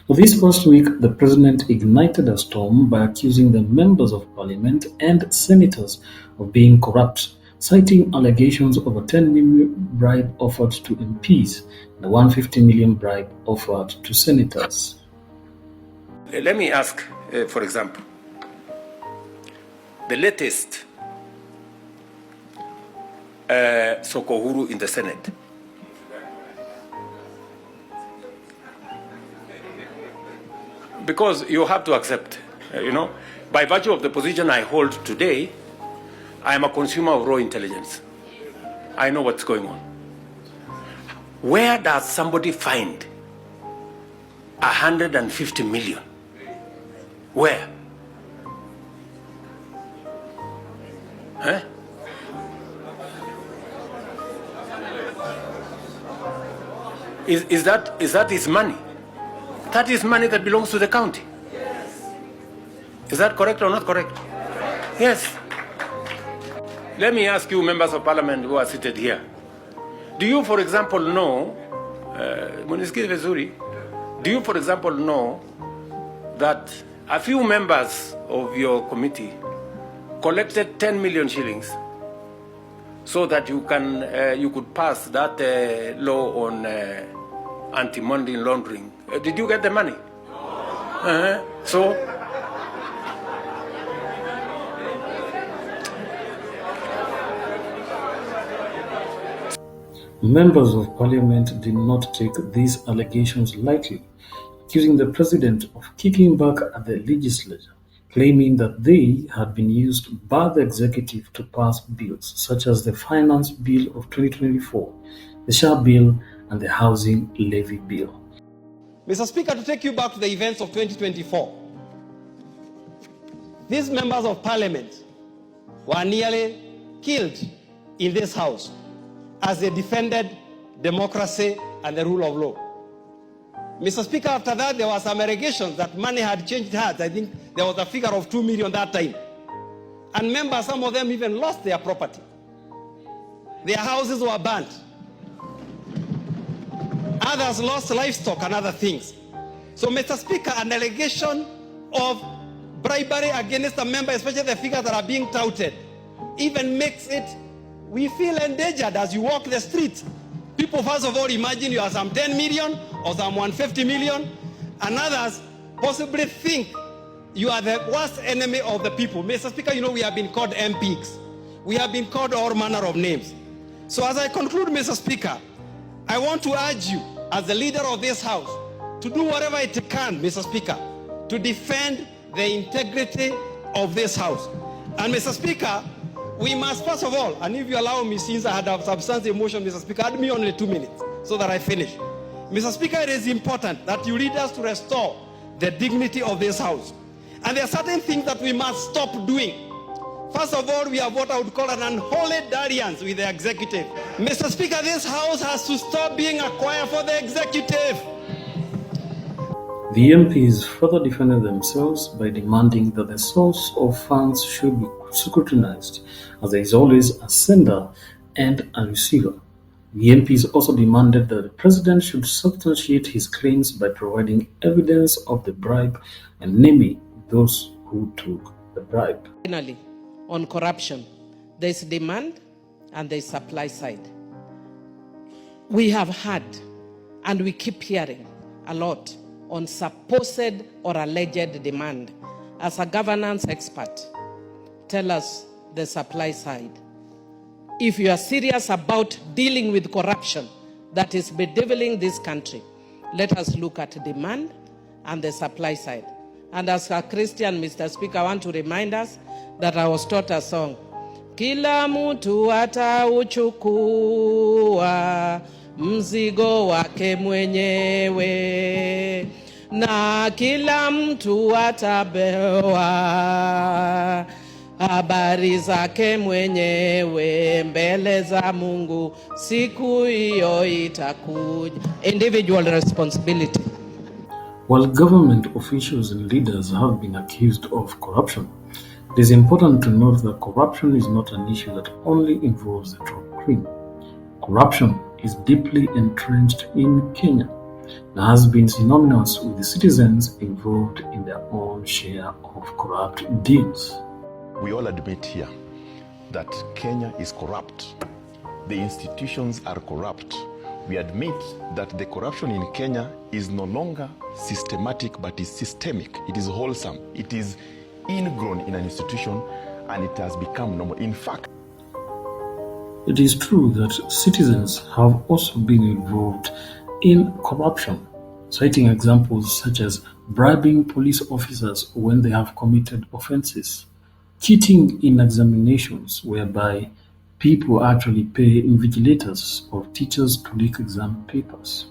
This past week, the president ignited a storm by accusing the members of parliament and senators of being corrupt, citing allegations of a 10 million bribe offered to MPs and a 150 million bribe offered to senators. Let me ask, for example, the latest Sokohuru in the Senate. Because you have to accept, by virtue of the position I hold today, I am a consumer of raw intelligence. I know what's going on. Where does somebody find 150 million? Where? Huh? Is that his money? That is money that belongs to the county. Yes. Is that correct or not correct? Yes. Let me ask you, members of parliament who are seated here. Do you, for example, know, do you, for example, know that a few members of your committee collected 10 million shillings so that you could pass that law on anti-money laundering? Did you get the money? So members of parliament did not take these allegations lightly, accusing the president of kicking back at the legislature, claiming that they had been used by the executive to pass bills such as the Finance Bill of 2024, the SHA Bill, and the Housing Levy Bill. Mr. Speaker, to take you back to the events of 2024, these members of parliament were nearly killed in this house as they defended democracy and the rule of law. Mr. Speaker, after that, there were some allegations that money had changed hands. I think there was a figure of 2 million that time. And members, some of them even lost their property. Their houses were burnt. Others lost livestock and other things. So, Mr. Speaker, an allegation of bribery against a member, especially the figures that are being touted, even makes it, we feel endangered as you walk the streets. People, first of all, imagine you are some 10 million or some 150 million, and others possibly think you are the worst enemy of the people. Mr. Speaker, we have been called MPs. We have been called all manner of names. So as I conclude, Mr. Speaker, I want to urge you, as the leader of this House, to do whatever it can, Mr. Speaker, to defend the integrity of this House. And Mr. Speaker, we must first of all, and if you allow me, since I had a substantive motion, Mr. Speaker, add me only 2 minutes so that I finish. Mr. Speaker, it is important that you lead us to restore the dignity of this House. And there are certain things that we must stop doing. First of all, we have what I would call an unholy dalliance with the executive. Mr. Speaker, this House has to stop being a choir for the executive. The MPs further defended themselves by demanding that the source of funds should be scrutinized, as there is always a sender and a receiver. The MPs also demanded that the president should substantiate his claims by providing evidence of the bribe and naming those who took the bribe. Finally, on corruption, there is demand and there is supply side. We have had and we keep hearing a lot on supposed or alleged demand. As a governance expert, tell us the supply side. If you are serious about dealing with corruption that is bedeviling this country, let us look at demand and the supply side. And as a Christian, Mr. Speaker, I want to remind us that I was taught a song. Kila mtu atauchukua mzigo wake mwenyewe, na kila mtu atapewa habari zake mwenyewe mbele za Mungu, siku hiyo itakuja. Individual responsibility. While government officials and leaders have been accused of corruption, it is important to note that corruption is not an issue that only involves the top cream. Corruption is deeply entrenched in Kenya. and has been synonymous with the citizens involved in their own share of corrupt deals. We all admit here that Kenya is corrupt. The institutions are corrupt. We admit that the corruption in Kenya is no longer systematic, but is systemic. It is wholesome. It is ingrown in an institution, and it has become normal. In fact, it is true that citizens have also been involved in corruption, citing examples such as bribing police officers when they have committed offenses, cheating in examinations whereby people actually pay invigilators or teachers to leak exam papers.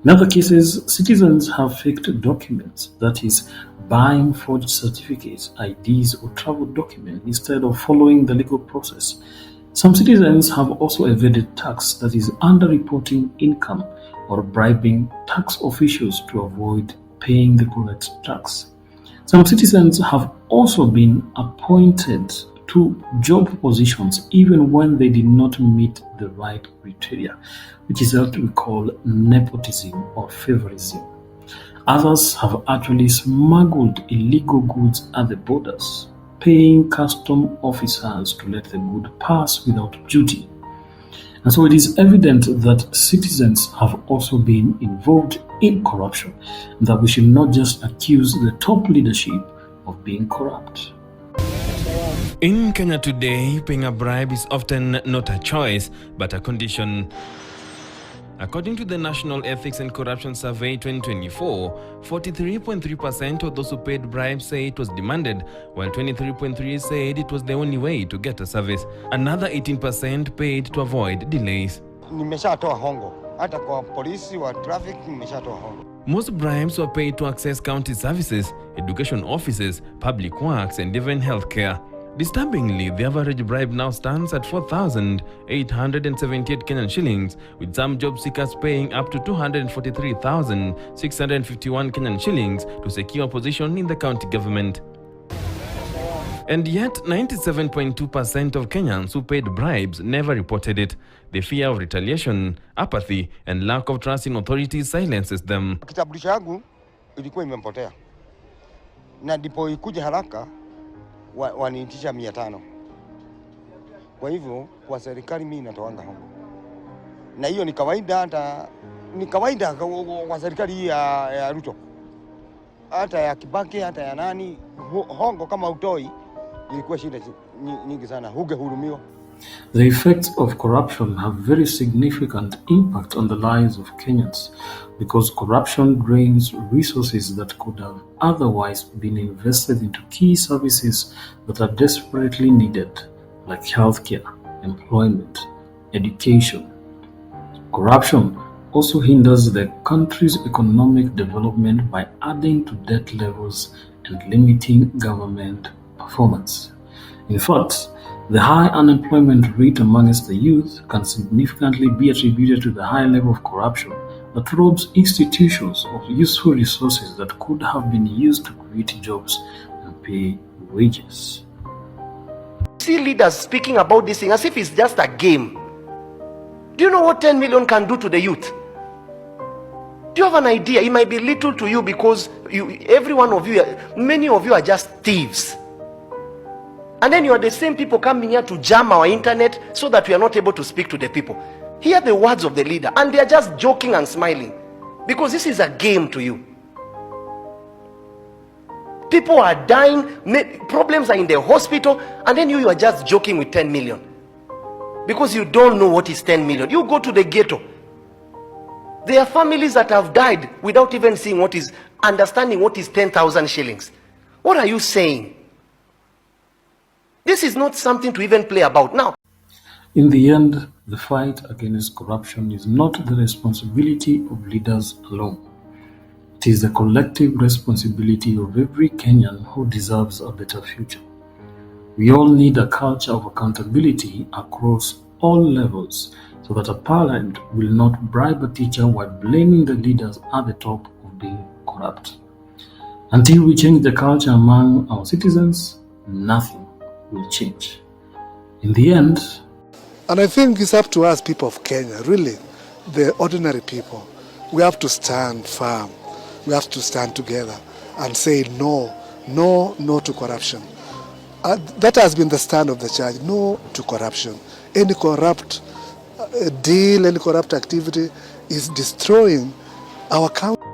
In other cases, citizens have faked documents, that is, buying forged certificates, IDs, or travel documents instead of following the legal process. Some citizens have also evaded tax, that is, underreporting income or bribing tax officials to avoid paying the correct tax. Some citizens have also been appointed to job positions even when they did not meet the right criteria, which is what we call nepotism or favorism. Others have actually smuggled illegal goods at the borders, paying custom officers to let the good pass without duty. And so it is evident that citizens have also been involved in corruption, and that we should not just accuse the top leadership of being corrupt. In Kenya today, paying a bribe is often not a choice, but a condition. According to the National Ethics and Corruption Survey 2024, 43.3% of those who paid bribes say it was demanded, while 23.3% said it was the only way to get a service. Another 18% paid to avoid delays. Nimeshatoa hongo. Hata kwa polisi wa traffic nimeshatoa hongo. Most bribes were paid to access county services, education offices, public works, and even healthcare. Disturbingly, the average bribe now stands at 4,878 Kenyan shillings, with some job seekers paying up to 243,651 Kenyan shillings to secure a position in the county government. And yet, 97.2% of Kenyans who paid bribes never reported it. The fear of retaliation, apathy, and lack of trust in authorities silences them. Kitambulisho yangu ilikuwa imepotea. Na ndipo ikuja haraka waniitisha 500. Kwa hivyo kwa serikali mimi natoanga hongo. Na hiyo ni kawaida, hata ni kawaida kwa serikali ya Ruto. Hata ya Kibaki, hata ya nani, hongo kama utoi ilikuwa shida nyingi sana. Hugehurumiwa. The effects of corruption have very significant impact on the lives of Kenyans, because corruption drains resources that could have otherwise been invested into key services that are desperately needed, like healthcare, employment, education. Corruption also hinders the country's economic development by adding to debt levels and limiting government performance. In fact, the high unemployment rate amongst the youth can significantly be attributed to the high level of corruption that robs institutions of useful resources that could have been used to create jobs and pay wages. See leaders speaking about this thing as if it's just a game. Do you know what 10 million can do to the youth? Do you have an idea? It might be little to you because every one of you, many of you are just thieves. And then you are the same people coming here to jam our internet so that we are not able to speak to the people. Hear the words of the leader, and they are just joking and smiling because this is a game to you. People are dying, problems are in the hospital, and then you are just joking with 10 million because you don't know what is 10 million. You go to the ghetto. There are families that have died without even seeing understanding what is 10,000 shillings. What are you saying? This is not something to even play about now. In the end, the fight against corruption is not the responsibility of leaders alone. It is the collective responsibility of every Kenyan who deserves a better future. We all need a culture of accountability across all levels so that a parent will not bribe a teacher while blaming the leaders at the top of being corrupt. Until we change the culture among our citizens, nothing will change. In the end, and I think it's up to us, people of Kenya, really, the ordinary people. we have to stand firm. We have to stand together and say no, no, no to corruption. That has been the stand of the church. No to corruption. Any corrupt deal, any corrupt activity is destroying our country.